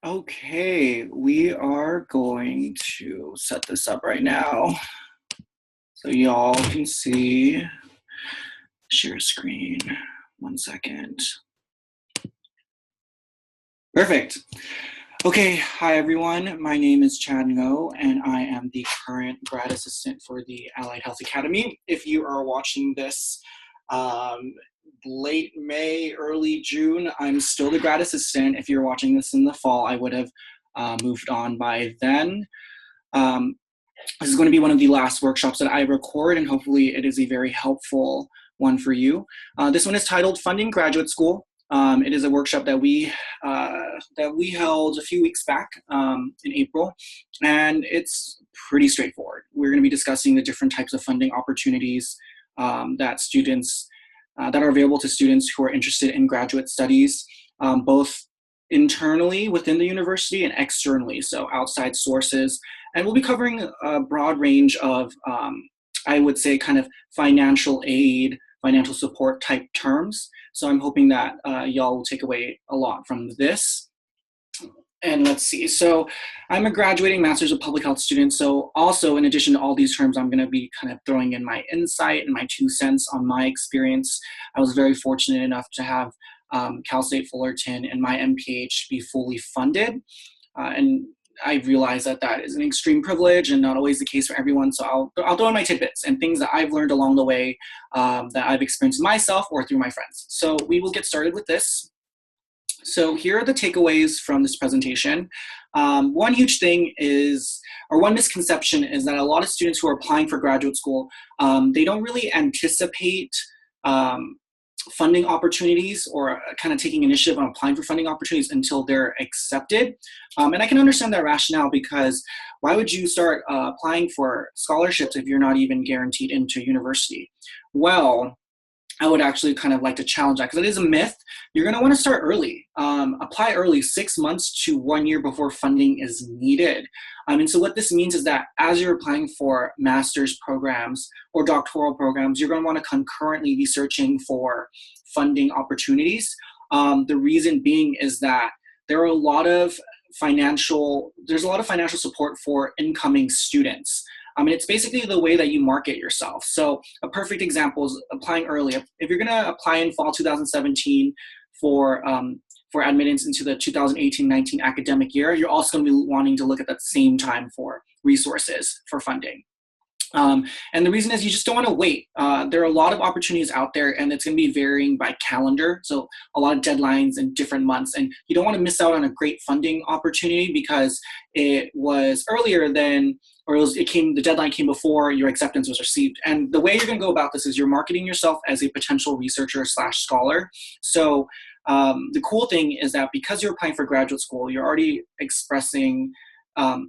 Okay, we are going to set this up right now so y'all can see. Share screen. 1 second. Perfect. Okay, hi everyone. My name is Chad Ngo, and I am the current grad assistant for the Allied Health Academy. If you are watching this late May, early June, I'm still the grad assistant. If you're watching this in the fall, I would have moved on by then. This is going to be one of the last workshops that I record, and hopefully it is a very helpful one for you. This one is titled Funding Graduate School. It is a workshop that we held a few weeks back in April, and it's pretty straightforward. We're going to be discussing the different types of funding opportunities that are available to students who are interested in graduate studies, both internally within the university and externally, so outside sources. And we'll be covering a broad range of, I would say, kind of financial aid, financial support type terms. So I'm hoping that y'all will take away a lot from this. And let's see, so I'm a graduating Master's of Public Health student. So also, in addition to all these terms, I'm going to be kind of throwing in my insight and my 2 cents on my experience. I was very fortunate enough to have Cal State Fullerton and my MPH be fully funded. And I realize that that is an extreme privilege and not always the case for everyone. So I'll throw in my tidbits and things that I've learned along the way that I've experienced myself or through my friends. So we will get started with this. So here are the takeaways from this presentation. One huge thing is, or one misconception is that a lot of students who are applying for graduate school, they don't really anticipate funding opportunities or kind of taking initiative on applying for funding opportunities until they're accepted. And I can understand that rationale, because why would you start applying for scholarships if you're not even guaranteed into university? Well, I would actually kind of like to challenge that, because it is a myth. You're going to want to start early. Apply early, 6 months to 1 year before funding is needed. And so what this means is that as you're applying for master's programs or doctoral programs, you're going to want to concurrently be searching for funding opportunities. The reason being is that there are a lot of financial support for incoming students. It's basically the way that you market yourself. So a perfect example is applying early. If you're going to apply in fall 2017 for admittance into the 2018-19 academic year, you're also going to be wanting to look at that same time for resources for funding. And the reason is you just don't want to wait. There are a lot of opportunities out there, and it's going to be varying by calendar. So a lot of deadlines in different months, and you don't want to miss out on a great funding opportunity because it was earlier than, or the deadline came before your acceptance was received. And the way you're going to go about this is you're marketing yourself as a potential researcher / scholar. So the cool thing is that because you're applying for graduate school, you're already expressing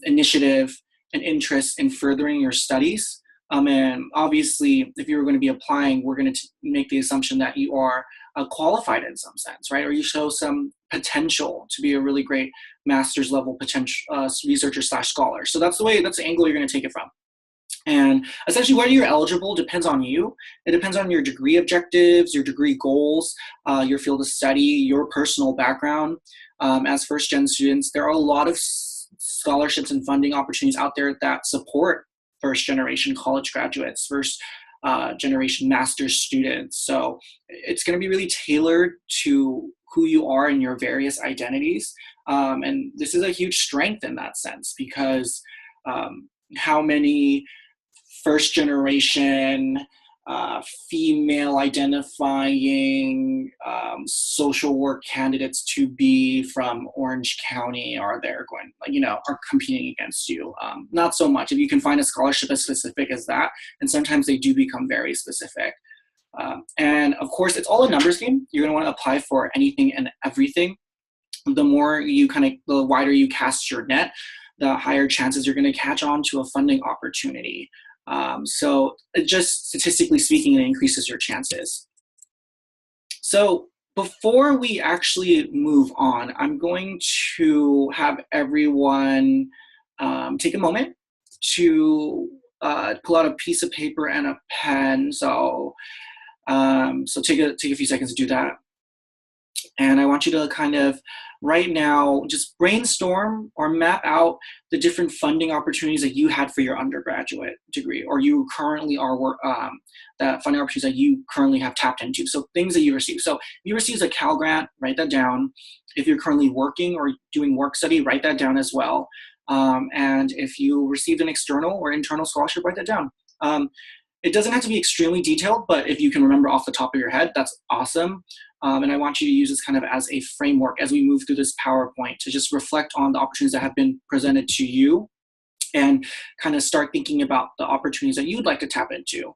initiative and interest in furthering your studies. And obviously, if you're going to be applying, we're going to make the assumption that you are qualified in some sense, right? Or you show some potential to be a really great master's level potential researcher / scholar. So that's the angle you're going to take it from. And essentially, whether you're eligible depends on you. It depends on your degree objectives, your degree goals, your field of study, your personal background. As first-gen students, there are a lot of scholarships and funding opportunities out there that support first-generation college graduates, first-generation master's students. So it's going to be really tailored to who you are and your various identities. And this is a huge strength in that sense, because how many first-generation female identifying social work candidates to be from Orange County are competing against you? Not so much. If you can find a scholarship as specific as that, and sometimes they do become very specific. And of course, it's all a numbers game. You're going to want to apply for anything and everything. The wider you cast your net, the higher chances you're going to catch on to a funding opportunity. So just statistically speaking, it increases your chances. So before we actually move on, I'm going to have everyone take a moment to pull out a piece of paper and a pen. So take a few seconds to do that. And I want you to kind of right now just brainstorm or map out the different funding opportunities that you had for your undergraduate degree, or you currently are the funding opportunities that you currently have tapped into. So things that you receive. So if you received a Cal grant, write that down. If you're currently working or doing work study, write that down as well. And if you received an external or internal scholarship, write that down. It doesn't have to be extremely detailed, but if you can remember off the top of your head, that's awesome. And I want you to use this kind of as a framework as we move through this PowerPoint to just reflect on the opportunities that have been presented to you and kind of start thinking about the opportunities that you'd like to tap into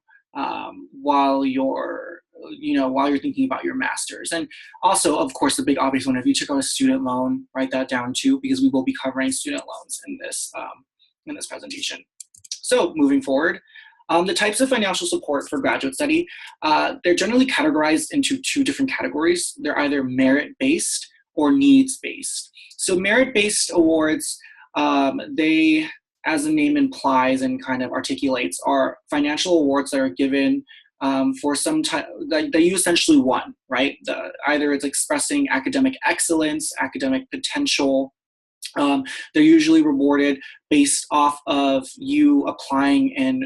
while you're thinking about your master's. And also, of course, the big obvious one, if you took out a student loan, write that down too, because we will be covering student loans in this presentation. So moving forward, the types of financial support for graduate study, they're generally categorized into two different categories. They're either merit-based or needs-based. So merit-based awards, they, as the name implies and kind of articulates, are financial awards that are given for some time that you essentially won, right? Either it's expressing academic excellence, academic potential. They're usually rewarded based off of you applying and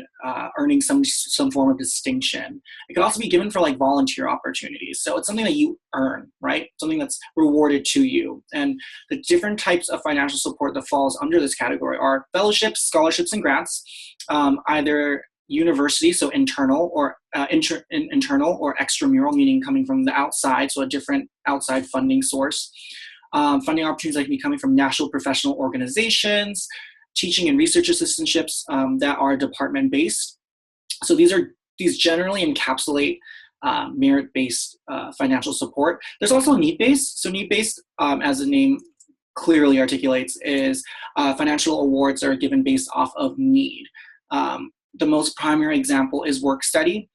earning some form of distinction. It could also be given for like volunteer opportunities. So it's something that you earn, right? Something that's rewarded to you. And the different types of financial support that falls under this category are fellowships, scholarships, and grants, either university, so internal or internal or extramural, meaning coming from the outside, so a different outside funding source. Funding opportunities that can be coming from national professional organizations, teaching and research assistantships that are department-based. So these generally encapsulate merit-based financial support. There's also need-based. So need-based, as the name clearly articulates, is financial awards that are given based off of need. The most primary example is work study.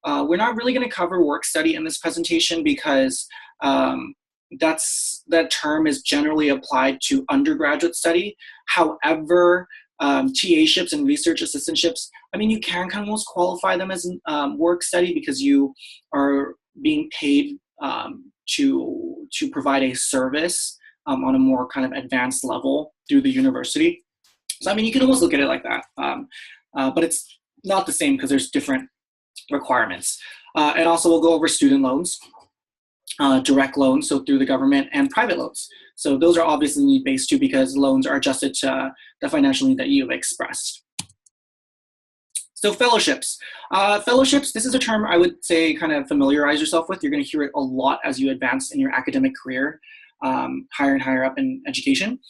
We're not really going to cover work study in this presentation because that term is generally applied to undergraduate study. However, TA-ships and research assistantships, I mean, you can kind of almost qualify them as work study because you are being paid to provide a service on a more kind of advanced level through the university. So, I mean, you can almost look at it like that, but it's not the same because there's different requirements. And also we'll go over student loans. Direct loans, so through the government, and private loans. So those are obviously need-based too because loans are adjusted to the financial need that you've expressed. So fellowships. Fellowships, this is a term I would say kind of familiarize yourself with. You're going to hear it a lot as you advance in your academic career, higher and higher up in education.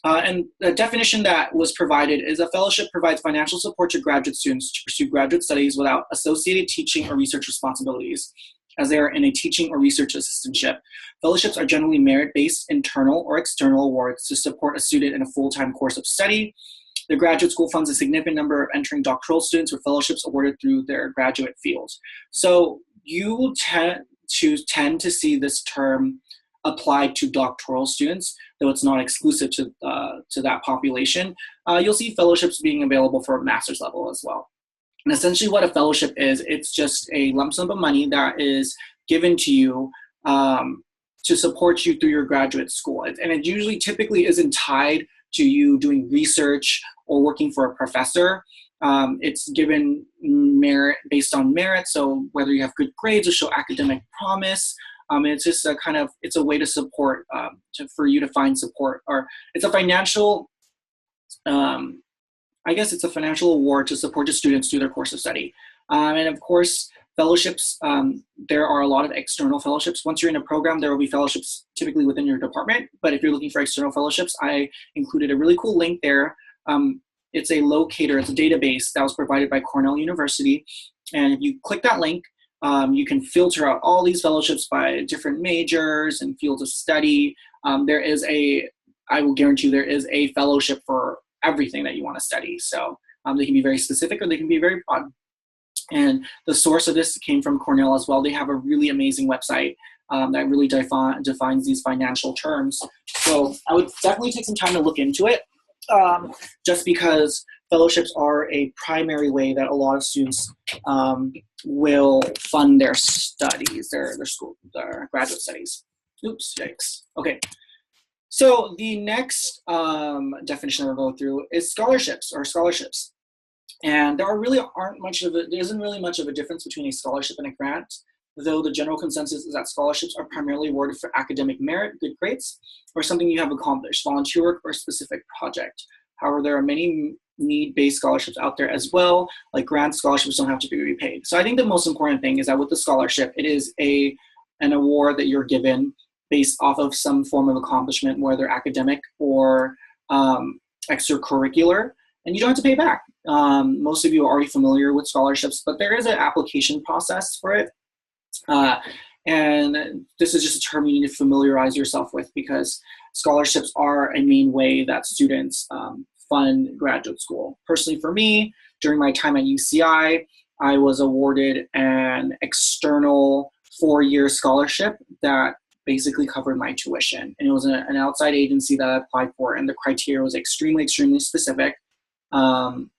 And the definition that was provided is a fellowship provides financial support to graduate students to pursue graduate studies without associated teaching or research responsibilities, as they are in a teaching or research assistantship. Fellowships are generally merit-based internal or external awards to support a student in a full-time course of study. The graduate school funds a significant number of entering doctoral students with fellowships awarded through their graduate fields. So you will tend to see this term applied to doctoral students, though it's not exclusive to that population. You'll see fellowships being available for a master's level as well. And essentially what a fellowship is, it's just a lump sum of money that is given to you to support you through your graduate school. And it usually typically isn't tied to you doing research or working for a professor. It's given merit based on merit, so whether you have good grades or show academic promise. It's just it's a way to support, for you to find support, or it's a financial, it's a financial award to support the students through their course of study. And of course, fellowships, there are a lot of external fellowships. Once you're in a program, there will be fellowships typically within your department. But if you're looking for external fellowships, I included a really cool link there. It's a locator, it's a database that was provided by Cornell University. And if you click that link, you can filter out all these fellowships by different majors and fields of study. I will guarantee you there is a fellowship for everything that you want to study. So they can be very specific or they can be very broad. And the source of this came from Cornell as well. They have a really amazing website that really defines these financial terms. So I would definitely take some time to look into it, just because fellowships are a primary way that a lot of students will fund their studies, their graduate studies. Oops, yikes. Okay. So the next definition that we'll go through is scholarships. And there isn't really much of a difference between a scholarship and a grant, though the general consensus is that scholarships are primarily awarded for academic merit, good grades, or something you have accomplished, volunteer work, or specific project. However, there are many need-based scholarships out there as well, like grant scholarships don't have to be repaid. So I think the most important thing is that with the scholarship, it is an award that you're given based off of some form of accomplishment, whether academic or extracurricular, and you don't have to pay back. Most of you are already familiar with scholarships, but there is an application process for it. And this is just a term you need to familiarize yourself with, because scholarships are a main way that students fund graduate school. Personally, for me, during my time at UCI, I was awarded an external 4-year scholarship that basically covered my tuition. And it was an outside agency that I applied for, and the criteria was extremely, extremely specific. And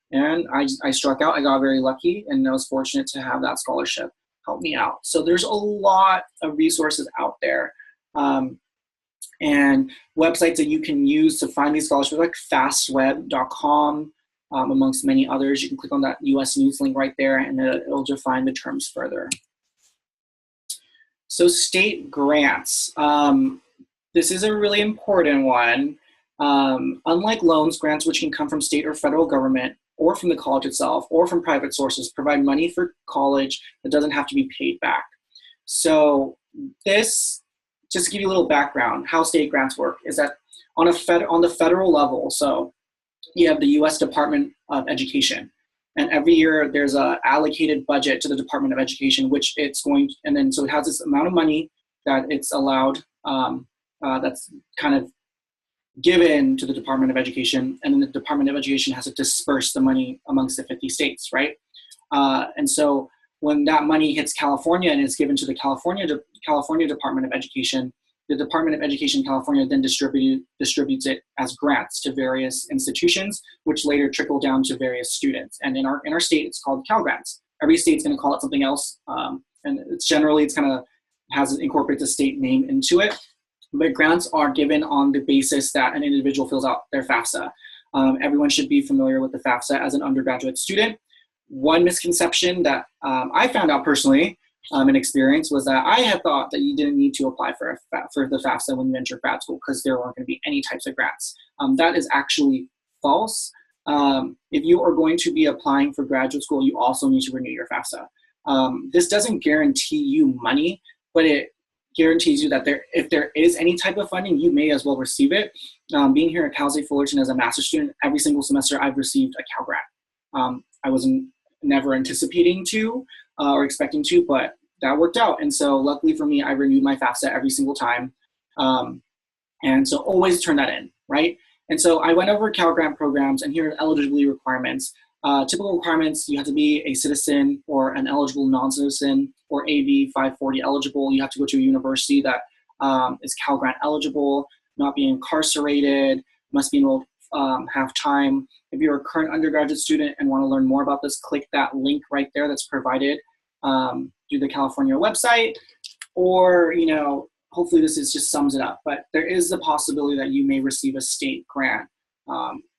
I struck out. I got very lucky, and I was fortunate to have that scholarship help me out. So there's a lot of resources out there, and websites that you can use to find these scholarships, like fastweb.com, amongst many others. You can click on that US News link right there, and it'll define the terms further. So state grants. This is a really important one. Unlike loans, grants, which can come from state or federal government, or from the college itself, or from private sources, provide money for college that doesn't have to be paid back. So this, just to give you a little background, how state grants work is that on the federal level, so you have the U.S. Department of Education, and every year there's a allocated budget to the Department of Education, which it's going, and then so it has this amount of money that it's allowed, that's kind of given to the Department of Education, and then the Department of Education has to disperse the money amongst the 50 states, right? And so when that money hits California and is given to the California Department of Education, the Department of Education California then distributes it as grants to various institutions, which later trickle down to various students. And in our state, it's called Cal Grants. Every state's going to call it something else, and it's kind of incorporates a state name into it. But grants are given on the basis that an individual fills out their FAFSA. Everyone should be familiar with the FAFSA as an undergraduate student. One misconception that I found out personally in experience was that I had thought that you didn't need to apply for the FAFSA when you enter grad school because there weren't going to be any types of grants. That is actually false. If you are going to be applying for graduate school, you also need to renew your FAFSA. This doesn't guarantee you money, but it guarantees you that if there is any type of funding, you may as well receive it. Being here at Cal State Fullerton as a master's student, every single semester I've received a Cal grant. I wasn't never anticipating to or expecting to, but that worked out. And so luckily for me, I renewed my FAFSA every single time. And so always turn that in, right? And so I went over Cal Grant programs, and here are eligibility requirements. Typical requirements: you have to be a citizen or an eligible non-citizen, or AB 540 eligible. You have to go to a university that is Cal Grant eligible, not be incarcerated, must be enrolled half-time. If you're a current undergraduate student and want to learn more about this, click that link right there that's provided through the California website, or, hopefully this just sums it up. But there is the possibility that you may receive a state grant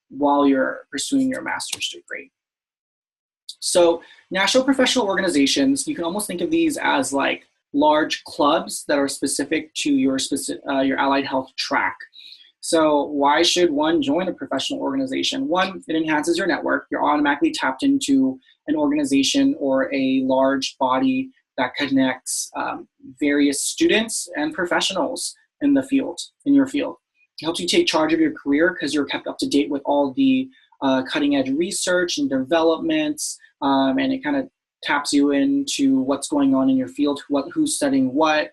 while you're pursuing your master's degree. So national professional organizations, you can almost think of these as like large clubs that are specific to your allied health track. So why should one join a professional organization? One, it enhances your network. You're automatically tapped into an organization or a large body that connects various students and professionals in your field. It helps you take charge of your career because you're kept up to date with all the cutting edge research and developments, and it kind of taps you into what's going on in your field, who's studying what.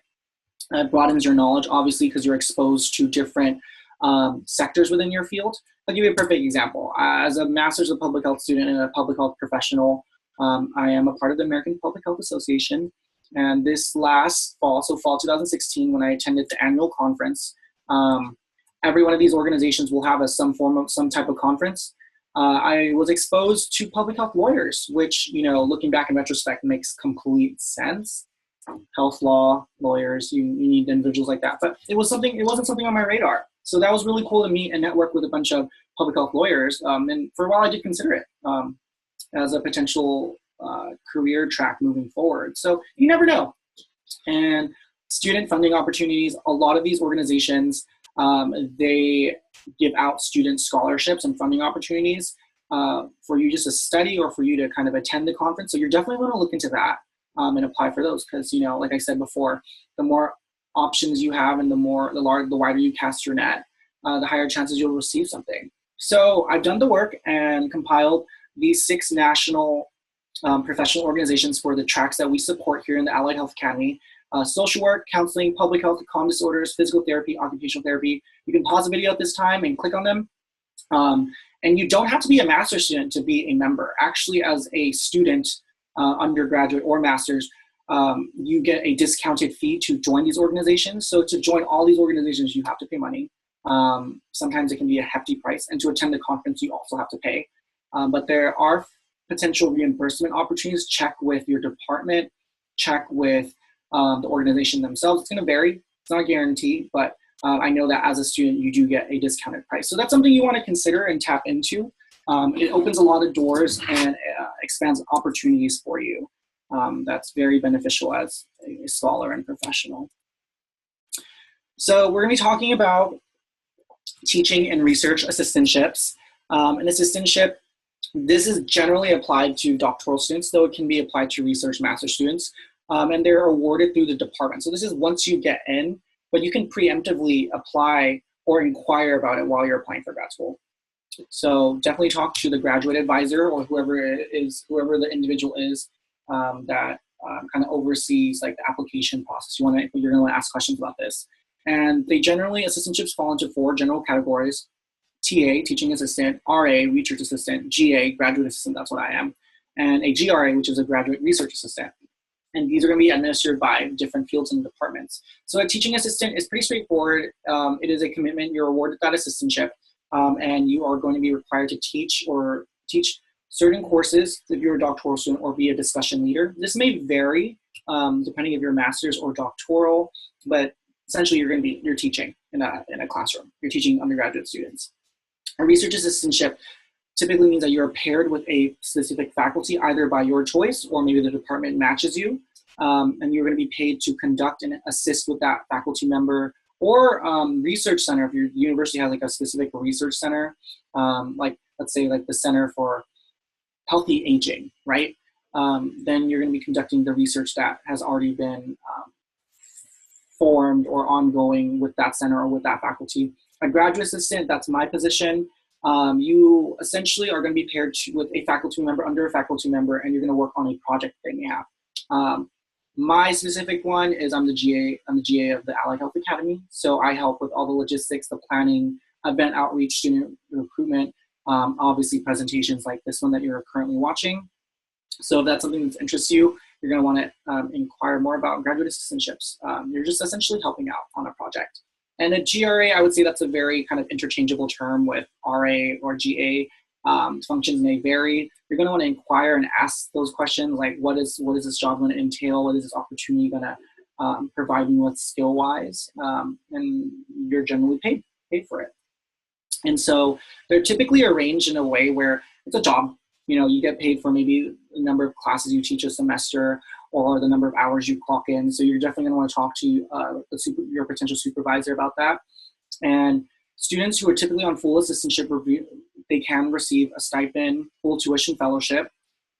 It broadens your knowledge, obviously, because you're exposed to different sectors within your field. I'll give you a perfect example. As a master's of public health student and a public health professional, I am a part of the American Public Health Association. And this last fall, so fall 2016, when I attended the annual conference, every one of these organizations will have some type of conference. I was exposed to public health lawyers, which, looking back in retrospect, makes complete sense. health law, lawyers, you need individuals like that. But it wasn't something on my radar. So that was really cool to meet and network with a bunch of public health lawyers. And for a while I did consider it as a potential career track moving forward. So you never know. And student funding opportunities, a lot of these organizations, they give out student scholarships and funding opportunities for you just to study or for you to kind of attend the conference. So you're definitely going to look into that and apply for those because, you know, like I said before, the more options you have and the wider you cast your net, the higher chances you'll receive something. So I've done the work and compiled these 6 national professional organizations for the tracks that we support here in the Allied Health Academy. Social work, counseling, public health, common disorders, physical therapy, occupational therapy. You can pause the video at this time and click on them. And you don't have to be a master's student to be a member. Actually, as a student, undergraduate or master's, you get a discounted fee to join these organizations. So to join all these organizations, you have to pay money. Sometimes it can be a hefty price. And to attend the conference, you also have to pay. But there are potential reimbursement opportunities. Check with your department, check with the organization themselves. It's going to vary. It's not a guarantee, but I know that as a student, you do get a discounted price. So that's something you want to consider and tap into. It opens a lot of doors and expands opportunities for you. That's very beneficial as a scholar and professional. So we're going to be talking about teaching and research assistantships. An assistantship, this is generally applied to doctoral students, though it can be applied to research master students. And they're awarded through the department. So this is once you get in, but you can preemptively apply or inquire about it while you're applying for grad school. So definitely talk to the graduate advisor or whoever the individual is that kind of oversees like the application process. You're going to want to ask questions about this. And assistantships fall into 4 general categories: TA, teaching assistant; RA, research assistant; GA, graduate assistant, that's what I am; and a GRA, which is a graduate research assistant. And these are going to be administered by different fields and departments. So a teaching assistant is pretty straightforward. It is a commitment. You're awarded that assistantship, and you are going to be required to teach certain courses if you're a doctoral student or be a discussion leader. This may vary depending if you're a master's or doctoral, but essentially you're teaching in a classroom. You're teaching undergraduate students. A research assistantship typically means that you're paired with a specific faculty, either by your choice or maybe the department matches you, and you're going to be paid to conduct and assist with that faculty member or research center. If your university has like a specific research center, like let's say like the Center for Healthy Aging, right? Then you're going to be conducting the research that has already been formed or ongoing with that center or with that faculty. A graduate assistant, that's my position. You essentially are going to be paired with a faculty member under a faculty member, and you're going to work on a project they may have. My specific one is I'm the GA of the Allied Health Academy. So I help with all the logistics, the planning, event outreach, student recruitment, obviously presentations like this one that you're currently watching. So if that's something that interests you, you're going to want to inquire more about graduate assistantships. You're just essentially helping out on a project. And a GRA, I would say that's a very kind of interchangeable term with RA or GA. Functions may vary. You're going to want to inquire and ask those questions like, what is this job going to entail? What is this opportunity going to provide me with skill-wise? And you're generally paid for it. And so they're typically arranged in a way where it's a job. You know, you get paid for maybe the number of classes you teach a semester or the number of hours you clock in. So you're definitely going to want to talk to your potential supervisor about that. And students who are typically on full assistantship review, they can receive a stipend, full tuition fellowship,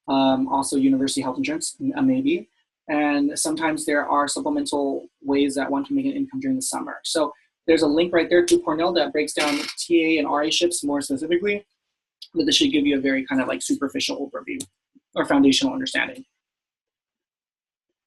also university health insurance, maybe. And sometimes there are supplemental ways that one can make an income during the summer. So there's a link right there to Cornell that breaks down TA and RA ships more specifically, but this should give you a very kind of like superficial overview or foundational understanding.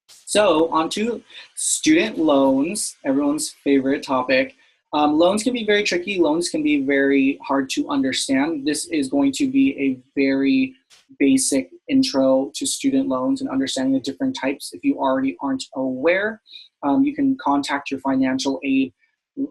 So on to student loans, everyone's favorite topic. Loans can be very tricky. Loans can be very hard to understand. This is going to be a very basic intro to student loans and understanding the different types. If you already aren't aware, you can contact your financial aid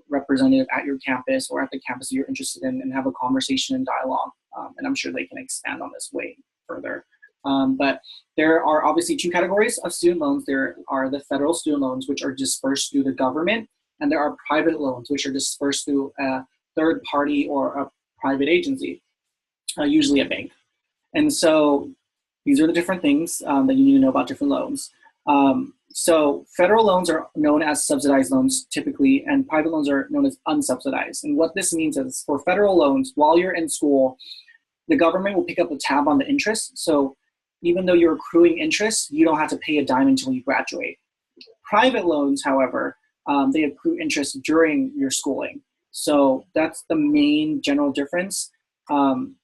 representative at your campus or at the campus that you're interested in and have a conversation and dialogue. And I'm sure they can expand on this way further. But there are obviously two categories of student loans. There are the federal student loans, which are dispersed through the government, and there are private loans, which are dispersed through a third party or a private agency, usually a bank. And so these are the different things that you need to know about different loans. So federal loans are known as subsidized loans typically, and private loans are known as unsubsidized. And what this means is for federal loans, while you're in school, the government will pick up the tab on the interest. So even though you're accruing interest, you don't have to pay a dime until you graduate. Private loans, however, they accrue interest during your schooling. So that's the main general difference. And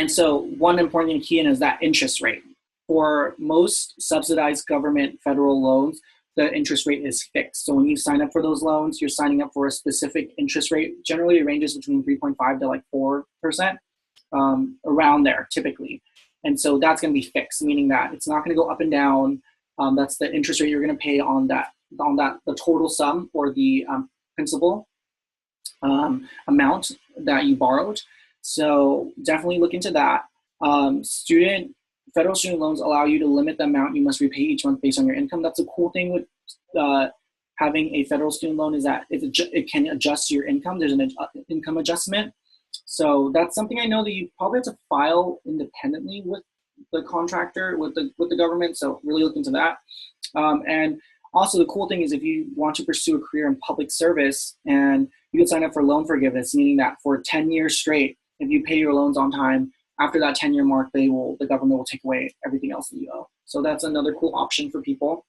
so one important thing to key in is that interest rate. For most subsidized government federal loans, the interest rate is fixed. So when you sign up for those loans, you're signing up for a specific interest rate. Generally, it ranges between 3.5 to like 4%, around there typically. And so that's going to be fixed, meaning that it's not going to go up and down. That's the interest rate you're going to pay on the total sum or the principal amount that you borrowed. So definitely look into that. Federal student loans allow you to limit the amount you must repay each month based on your income. That's a cool thing with having a federal student loan, is that it can adjust your income. There's an income adjustment. So that's something I know that you probably have to file independently with the contractor, with the government. So really look into that. And also the cool thing is if you want to pursue a career in public service, and you can sign up for loan forgiveness, meaning that for 10 years straight, if you pay your loans on time, after that 10-year mark, the government will take away everything else that you owe. So that's another cool option for people.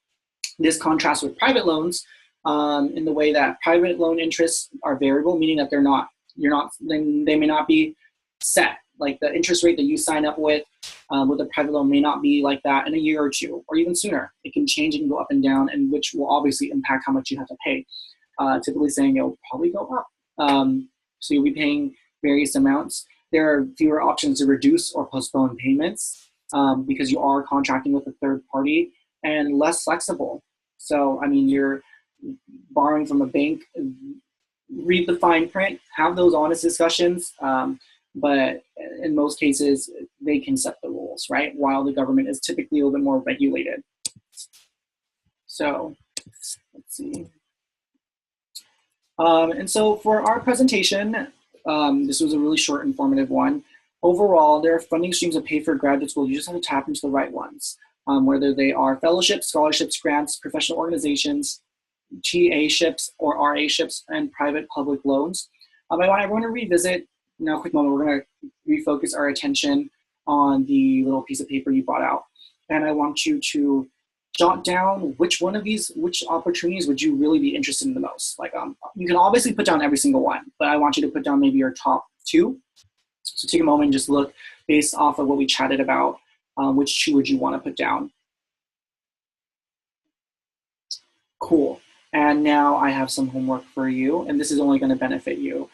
This contrasts with private loans in the way that private loan interests are variable, meaning that they may not be set. Like the interest rate that you sign up with a private loan may not be like that in a year or two, or even sooner. It can change and go up and down, and which will obviously impact how much you have to pay. Typically saying it'll probably go up. So you'll be paying various amounts. There are fewer options to reduce or postpone payments because you are contracting with a third party, and less flexible. So, I mean, you're borrowing from a bank. Read the fine print, have those honest discussions, but in most cases, they can set the rules, right? While the government is typically a little bit more regulated. So, let's see. And so for our presentation, this was a really short, informative one. Overall, there are funding streams that pay for graduate school. You just have to tap into the right ones, whether they are fellowships, scholarships, grants, professional organizations, TA-ships or RA-ships, and private public loans. I want everyone to revisit, now a quick moment, we're going to refocus our attention on the little piece of paper you brought out. And I want you to jot down which opportunities would you really be interested in the most. Like you can obviously put down every single one, but I want you to put down maybe your top two. So take a moment and just look based off of what we chatted about, which two would you want to put down? Cool. And now I have some homework for you, and this is only going to benefit you.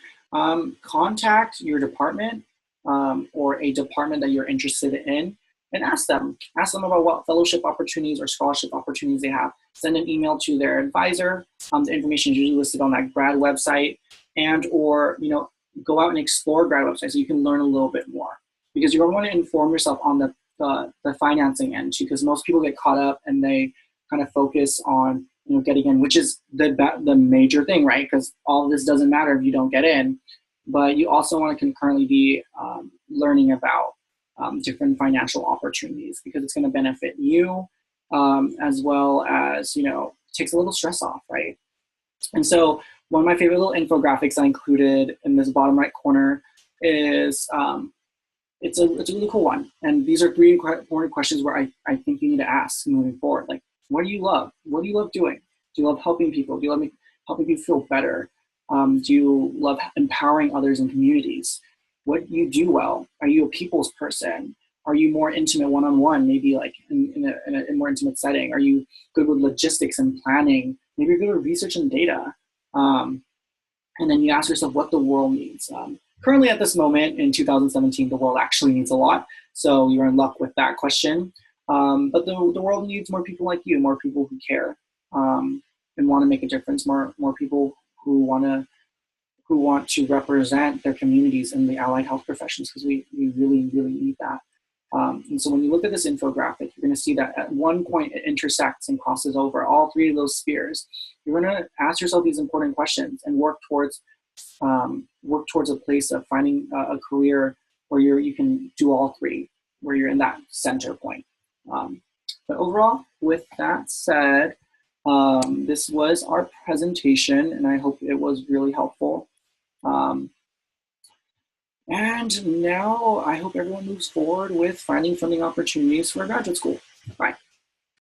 Contact your department or a department that you're interested in, and ask them about what fellowship opportunities or scholarship opportunities they have. Send an email to their advisor. The information is usually listed on that grad website, and or go out and explore grad websites so you can learn a little bit more, because you're going to want to inform yourself on the financing end too, because most people get caught up and they kind of focus on getting in, which is the major thing, right? Because all of this doesn't matter if you don't get in, but you also want to concurrently be learning about different financial opportunities, because it's going to benefit you as well as, takes a little stress off, right? And so one of my favorite little infographics I included in this bottom right corner is, it's a really cool one. And these are 3 important questions where I think you need to ask moving forward. Like, what do you love? What do you love doing? Do you love helping people? Do you love helping people feel better? Do you love empowering others in communities? What do you do well? Are you a people's person? Are you more intimate one-on-one, maybe like in a more intimate setting? Are you good with logistics and planning? Maybe you're good with research and data. And then you ask yourself what the world needs. Currently at this moment in 2017, the world actually needs a lot. So you're in luck with that question. But the world needs more people like you, more people who care and want to make a difference, more people who want to represent their communities in the allied health professions, because we really, really need that. And so when you look at this infographic, you're going to see that at one point it intersects and crosses over all three of those spheres. You're going to ask yourself these important questions and work towards a place of finding a career where you can do all three, where you're in that center point. But overall, with that said, this was our presentation, and I hope it was really helpful. And now I hope everyone moves forward with finding funding opportunities for graduate school. Bye.